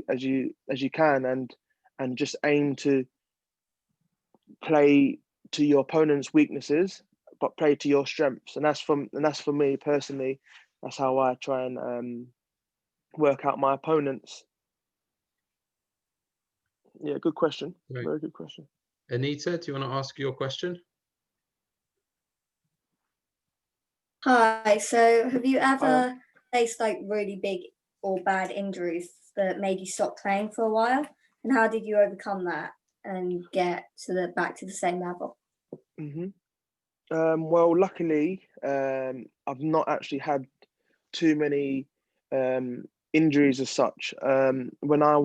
as you can, and just aim to play to your opponent's weaknesses, but play to your strengths. And that's for me personally. That's how I try and work out my opponents. Yeah, good question. Right. Very good question. Anita, do you want to ask your question? Hi. So, have you ever faced like really big or bad injuries that made you stop playing for a while? And how did you overcome that and get back to the same level? Well, luckily, I've not actually had too many injuries as such. When I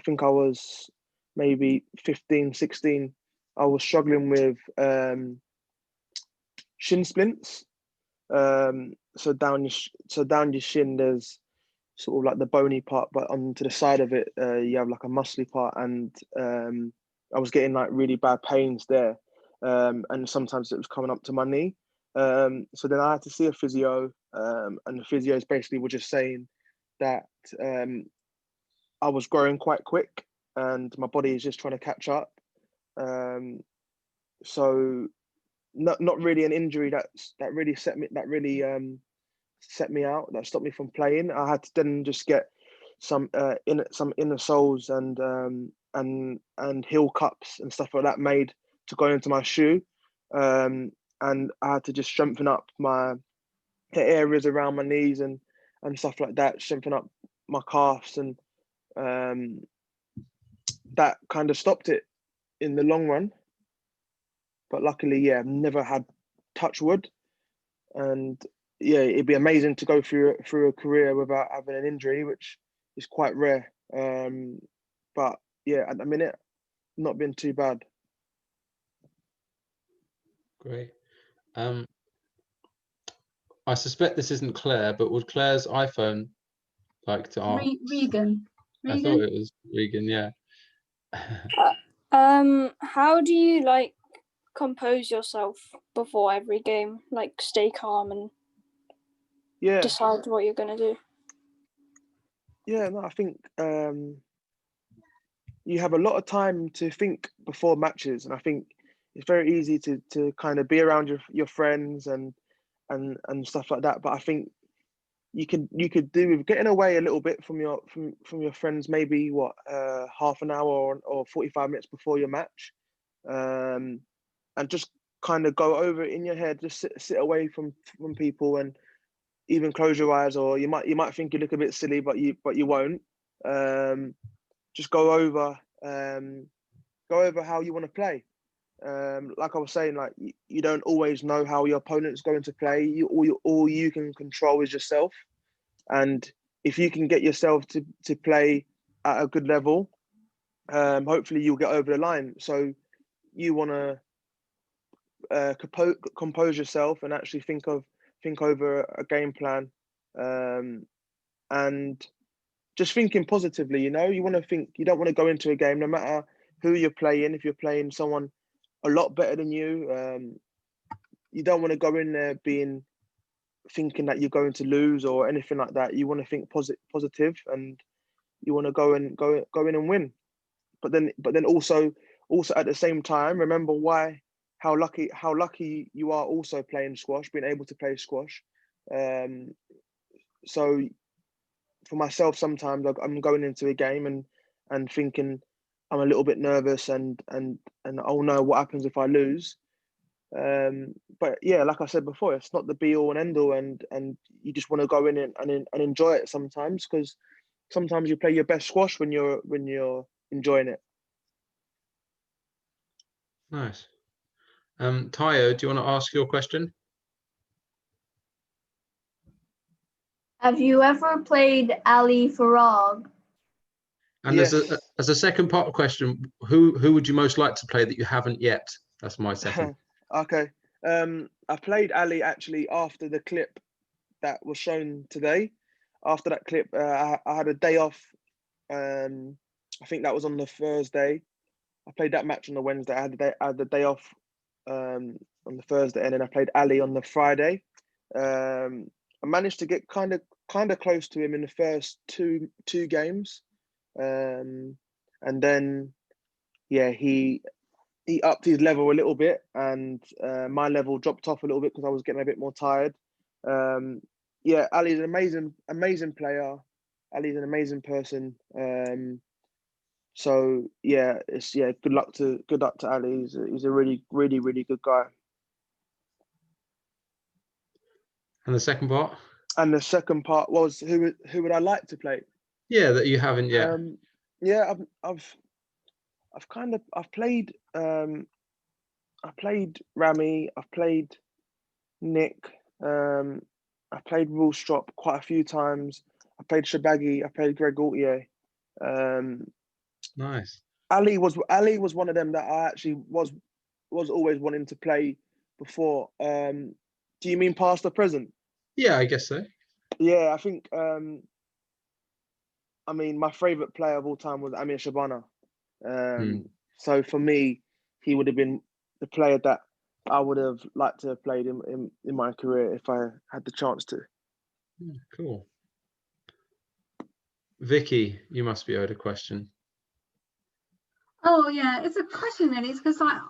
think I was maybe 15, 16, I was struggling with shin splints. So down your shin, there's sort of like the bony part, but onto the side of it, you have like a muscly part, and I was getting like really bad pains there, and sometimes it was coming up to my knee. So then I had to see a physio, and the physios basically were just saying that I was growing quite quick, and my body is just trying to catch up. So not really an injury that really set me out, that stopped me from playing. I had to then just get some inner soles and heel cups and stuff like that made to go into my shoe, and I had to just strengthen up the areas around my knees and stuff like that, strengthen up my calves, and that kind of stopped it in the long run. But luckily, yeah, I've never had, touch wood, and yeah, it'd be amazing to go through a career without having an injury, which is quite rare. But yeah, at the minute, not been too bad. Great. I suspect this isn't Claire, but would Claire's iPhone like to ask? Regan. I thought it was Regan, yeah. How do you like compose yourself before every game? Like stay calm and decide what you're gonna do? Yeah, no, I think you have a lot of time to think before matches, and I think it's very easy to kind of be around your friends and stuff like that. But I think you could do with getting away a little bit from your friends, maybe half an hour or 45 minutes before your match, and just kind of go over it in your head. Just sit away from people, and even close your eyes, or you might think you look a bit silly, but you won't. Just go over how you want to play. Like I was saying, like you don't always know how your opponent's going to play. All you can control is yourself, and if you can get yourself to play at a good level, hopefully you'll get over the line. So you want to compose yourself and actually think over a game plan, and just thinking positively. You want to think. You don't want to go into a game, no matter who you're playing. If you're playing someone a lot better than you, you don't want to go in there thinking that you're going to lose or anything like that. You want to think positive, and you want to go in and win. But then also at the same time, remember how lucky you are also playing squash, being able to play squash. So for myself, sometimes I'm going into a game and thinking I'm a little bit nervous and oh no, what happens if I lose? But yeah, like I said before, it's not the be all and end all, and you just want to go in and enjoy it sometimes, because sometimes you play your best squash when you're enjoying it. Nice. Tayo, do you want to ask your question? Have you ever played Ali Farag? And yes. As a second part of the question, who would you most like to play that you haven't yet? That's my second. Okay. I played Ali actually after the clip that was shown today. After that clip, I had a day off. I think that was on the Thursday. I played that match on the Wednesday. I had the day off on the Thursday, and then I played Ali on the Friday. I managed to get kind of close to him in the first two games. and then he upped his level a little bit, and my level dropped off a little bit because I was getting a bit more tired. Ali's an amazing player. Ali's an amazing person. So good luck to Ali. He's a really good guy. And the second part? And the second part was who would I like to play? Yeah, that you haven't yet. I've played Rami, I've played Nick, I played Woolstrop quite a few times. I played Shabaggy, I played Greg Gaultier. Nice. Ali was one of them that I actually was always wanting to play before. Do you mean past or present? Yeah, I guess so. Yeah, I think my favourite player of all time was Amir Shabana. So for me, he would have been the player that I would have liked to have played in my career if I had the chance to. Cool. Vicky, you must be owed a question. Oh yeah, it's a question really. It's because I'm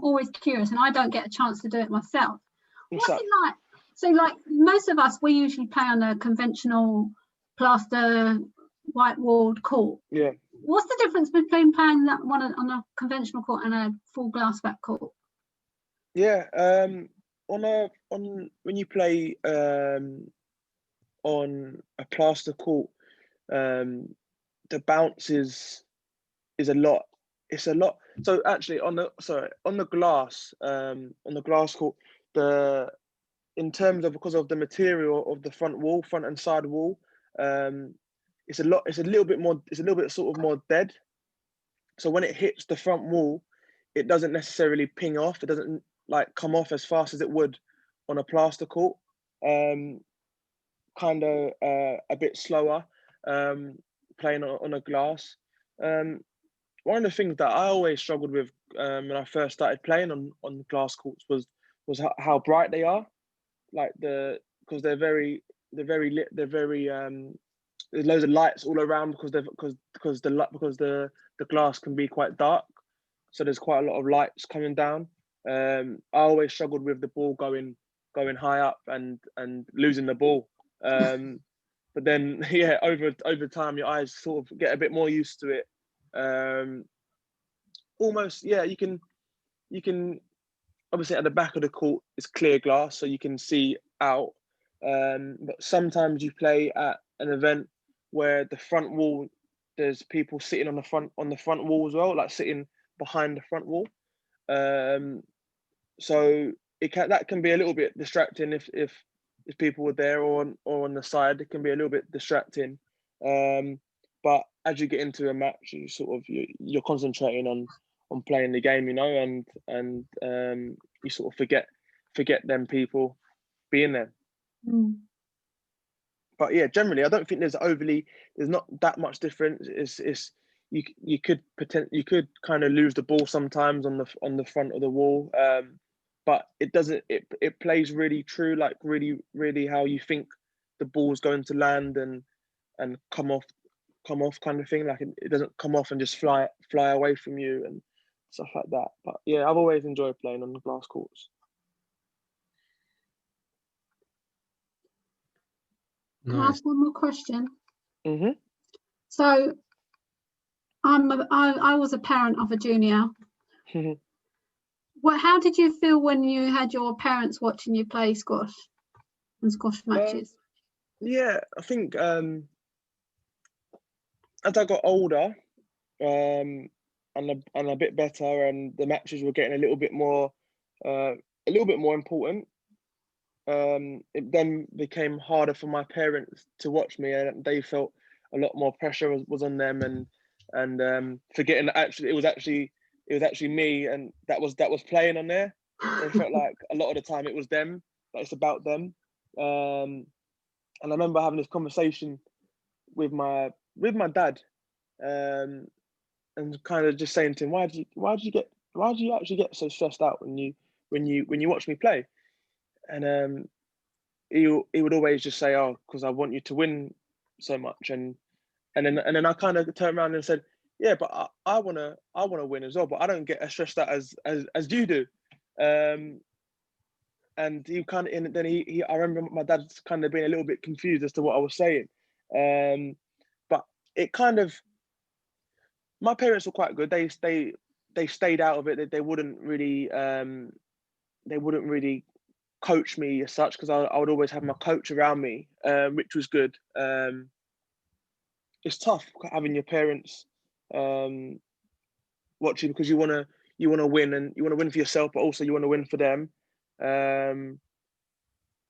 always curious and I don't get a chance to do it myself. What's it like? So like most of us, we usually play on a conventional plaster white walled court. Yeah. What's the difference between playing that one on a conventional court and a full glass back court? Yeah, when you play on a plaster court, the bounce is a lot. It's a lot. So actually, on the glass court, because of the material of the front and side wall, it's a little bit sort of more dead. So when it hits the front wall, it doesn't necessarily ping off. It doesn't like come off as fast as it would on a plaster court. Kind of a bit slower playing on a glass. One of the things that I always struggled with when I first started playing on glass courts was how bright they are. Like because they're very lit. They're very there's loads of lights all around because the glass can be quite dark. So there's quite a lot of lights coming down. I always struggled with the ball going high up and losing the ball. But then over time your eyes sort of get a bit more used to it. You can obviously at the back of the court it's clear glass so you can see out. But sometimes you play at an event where the front wall, there's people sitting on the front wall as well, like sitting behind the front wall. So that can be a little bit distracting if people were there or on the side. It can be a little bit distracting. But as you get into a match, you're concentrating on playing the game, and you sort of forget them people being there. But yeah, generally, I don't think there's not that much difference. It's you could kind of lose the ball sometimes on the front of the wall, but it doesn't. It plays really true, like really how you think the ball's going to land and come off kind of thing. Like it doesn't come off and just fly away from you and stuff like that. But yeah, I've always enjoyed playing on the glass courts. Can I ask one more question? Mm-hmm. So I was a parent of a junior. How did you feel when you had your parents watching you play squash and squash matches? Yeah, I think as I got older and a bit better, and the matches were getting a little bit more important, it then became harder for my parents to watch me, and they felt a lot more pressure was on them, and forgetting that actually it was actually me and that was playing on there. They felt like a lot of the time it was them, that it's about them. And I remember having this conversation with my dad, and kind of just saying to him, why do you actually get so stressed out when you watch me play? And he would always just say, oh, because I want you to win so much. And then I kind of turned around and said, yeah, but I wanna win as well, but I don't get as stressed out as you do. And he kind of, and then I remember my dad's kind of being a little bit confused as to what I was saying. But it kind of, my parents were quite good. They stayed out of it. They wouldn't really coach me as such, because I would always have my coach around me, which was good. It's tough having your parents watching, because you want to win, and you want to win for yourself, but also you want to win for them. Yeah,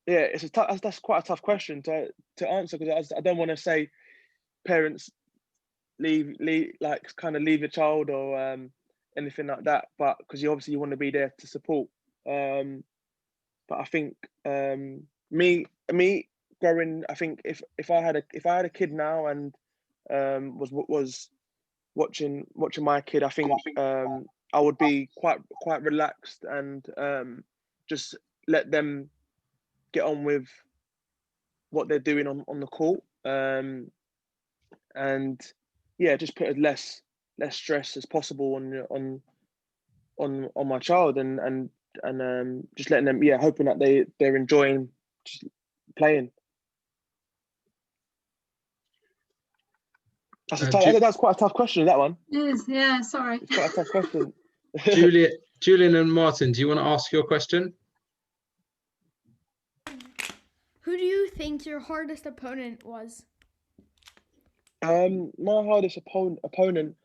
that's quite a tough question to answer, because I don't want to say parents leave your child or anything like that, but because you want to be there to support. But I think me growing, I think if I had a kid now and was watching my kid, I think I would be quite relaxed and just let them get on with what they're doing on the court, and yeah, just put as less stress as possible on my child, and just letting them, hoping that they're enjoying just playing. That's quite a tough question, that one. It is, yeah, sorry. It's quite a tough question. Julian and Martin, do you want to ask your question? Who do you think your hardest opponent was? My hardest opponent.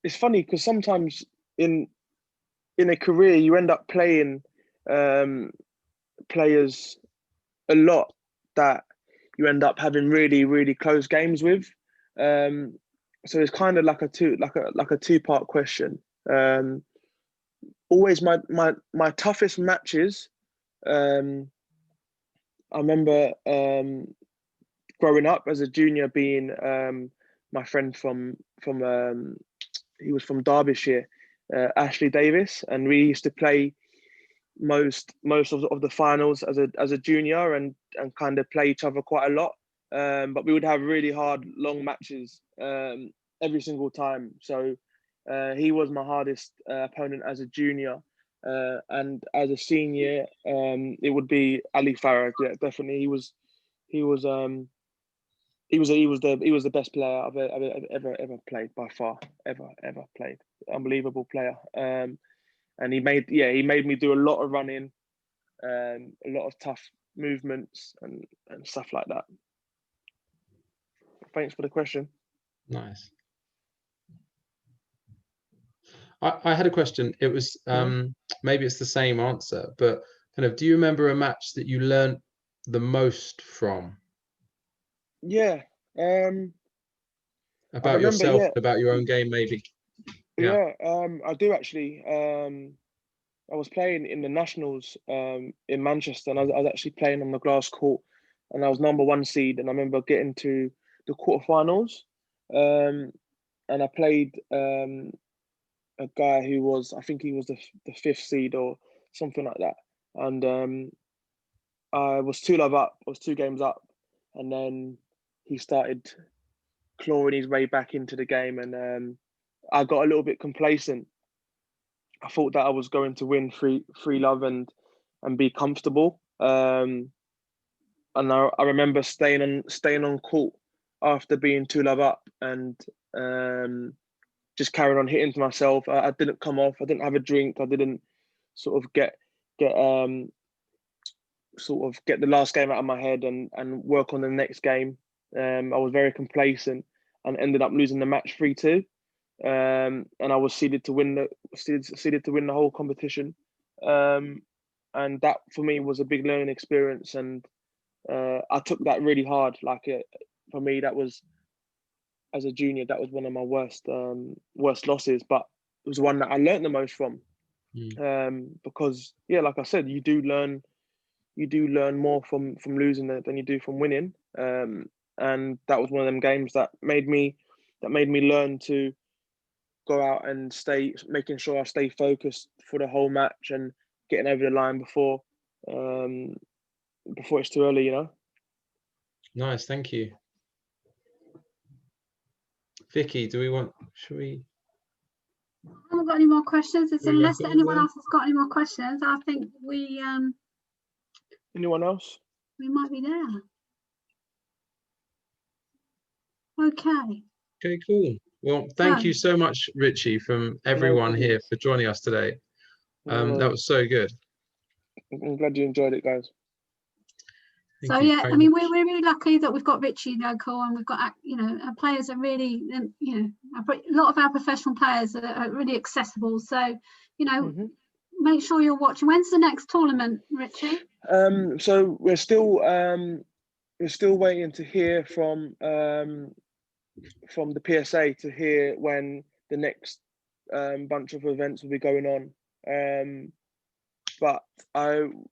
It's funny because sometimes in a career you end up playing players a lot that you end up having really, really close games with. So it's kind of like a two-part question. Always my toughest matches. I remember growing up as a junior, being my friend from he was from Derbyshire, Ashley Davis, and we used to play most of the finals as a junior, and kind of play each other quite a lot. But we would have really hard, long matches every single time. So he was my hardest opponent as a junior. And as a senior, it would be Ali Farag. Yeah, definitely. He was the best player I've ever played by far. Ever played. Unbelievable player. And he made me do a lot of running, a lot of tough movements and stuff like that. Thanks for the question. Nice. I had a question. It was maybe it's the same answer, but kind of, do you remember a match that you learned the most from? Yeah. About yourself, about your own game, maybe. Yeah. I do actually. I was playing in the Nationals in Manchester, and I was actually playing on the glass court, and I was number 1 seed, and I remember getting to the quarterfinals, and I played a guy who was, I think he was the 5th seed or something like that, and I was 2-love up, I was 2 games up, and then he started clawing his way back into the game, and I got a little bit complacent. I thought that I was going to win 3-love and be comfortable. And I remember staying on court after being 2-love up, and just carried on hitting to myself. I didn't come off. I didn't have a drink. I didn't sort of get the last game out of my head and work on the next game. I was very complacent and ended up losing the match 3-2. And I was seeded to win the whole competition. And that for me was a big learning experience, and I took that really hard. For me, that was, as a junior, that was one of my worst losses, but it was one that I learned the most from. Because like I said, you do learn more from losing than you do from winning. And that was one of them games that made me learn to go out and making sure I stay focused for the whole match and getting over the line before it's too early, Nice, thank you. Vicky, should we? I haven't got any more questions. Unless anyone there? else has got any more questions, I think we Anyone else? we might be there. Okay. Okay, cool. Well, thank you so much, Richie, from everyone here for joining us today. That was so good. I'm glad you enjoyed it, guys. So yeah, I mean, we're really lucky that we've got Richie local, and we've got, you know, our players are really, you know, a lot of our professional players are really accessible. So, you know, make sure you're watching. When's the next tournament, Richie? So we're still waiting to hear from the PSA to hear when the next bunch of events will be going on. But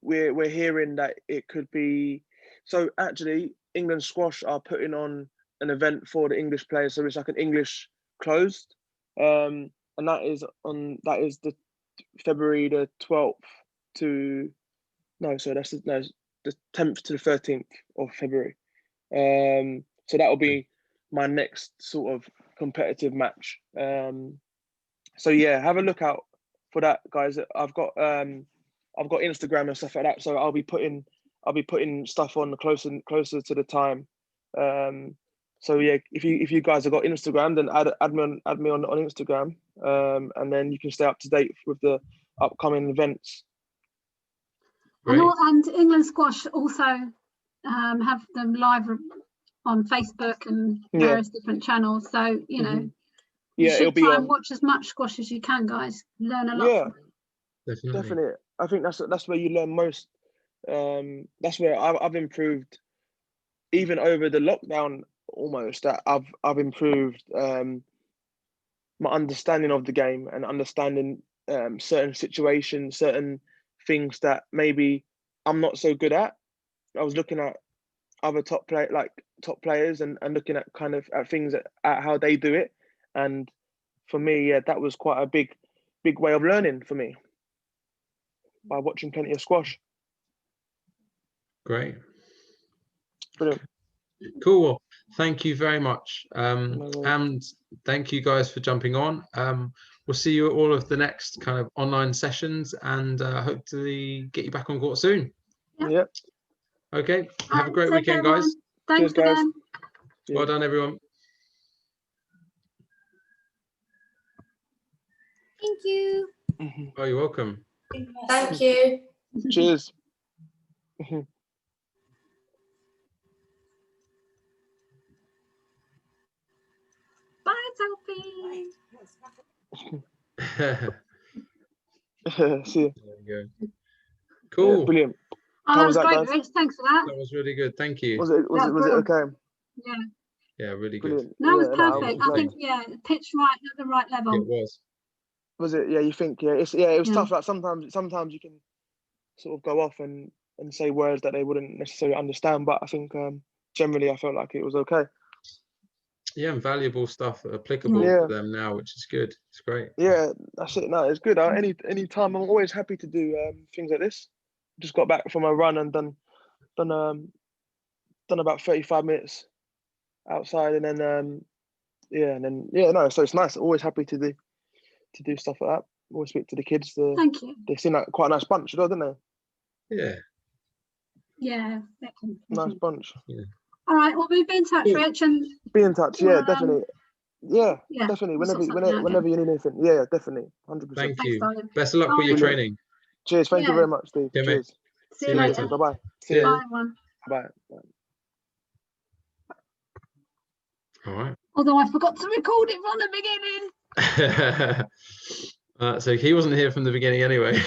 we're hearing that it could be. So actually, England Squash are putting on an event for the English players. So it's like an English closed, and that is the February the 12th to the 10th to the 13th of February. So that will be my next sort of competitive match. So yeah, have a look out for that, guys. I've got Instagram and stuff like that, so I'll be putting stuff on closer to the time. So yeah, if you guys have got Instagram, then add me on Instagram, and then you can stay up to date with the upcoming events. And England Squash also have them live on Facebook and various different channels. So you know, you should try and watch as much squash as you can, guys. Learn a lot. Yeah, definitely. I think that's where you learn most. That's where I've improved, even over the lockdown. Almost that I've improved my understanding of the game and understanding certain situations, certain things that maybe I'm not so good at. I was looking at other top players and looking at kind of at things at how they do it, and for me, yeah, that was quite a big way of learning for me by watching plenty of squash. Great. Brilliant. Cool. Well, thank you very much. And thank you guys for jumping on. We'll see you at all of the next kind of online sessions, and hope to get you back on court soon. Yep. Okay. Have a great weekend, guys. Thanks again. Well done, everyone. Thank you. Oh, you're welcome. Thank you. Cheers. Bye, Sophie. See you. There you go. Cool. Yeah, brilliant. Oh, that was great, Rich. Thanks for that. That was really good. Thank you. Was it okay? Yeah. Yeah, really Brilliant. good. That was perfect. I think, pitch right at the right level. It was. Was it? Yeah, you think? Yeah, it was tough. Like sometimes you can sort of go off and say words that they wouldn't necessarily understand, but I think generally I felt like it was okay. Yeah, and valuable stuff applicable to them now, which is good. It's great. Yeah, that's it. No, it's good. Any time, I'm always happy to do things like this. Just got back from a run and done about 35 minutes outside, and then so it's nice. Always happy to do stuff like that. Always speak to the kids. Thank you. They seem like quite a nice bunch, don't they? Yeah. Yeah. Nice bunch. Yeah. All right. Well, we'll be in touch, Rich, and be in touch. Yeah, definitely. Yeah, definitely. Whenever you need anything. Yeah, definitely. 100%. Thank you. Best of luck with your training. Cheers. Thank you very much, Steve. Yeah, cheers. See you later. Bye-bye. See you. Bye, everyone. Bye. All right. Although I forgot to record it from the beginning. So he wasn't here from the beginning anyway.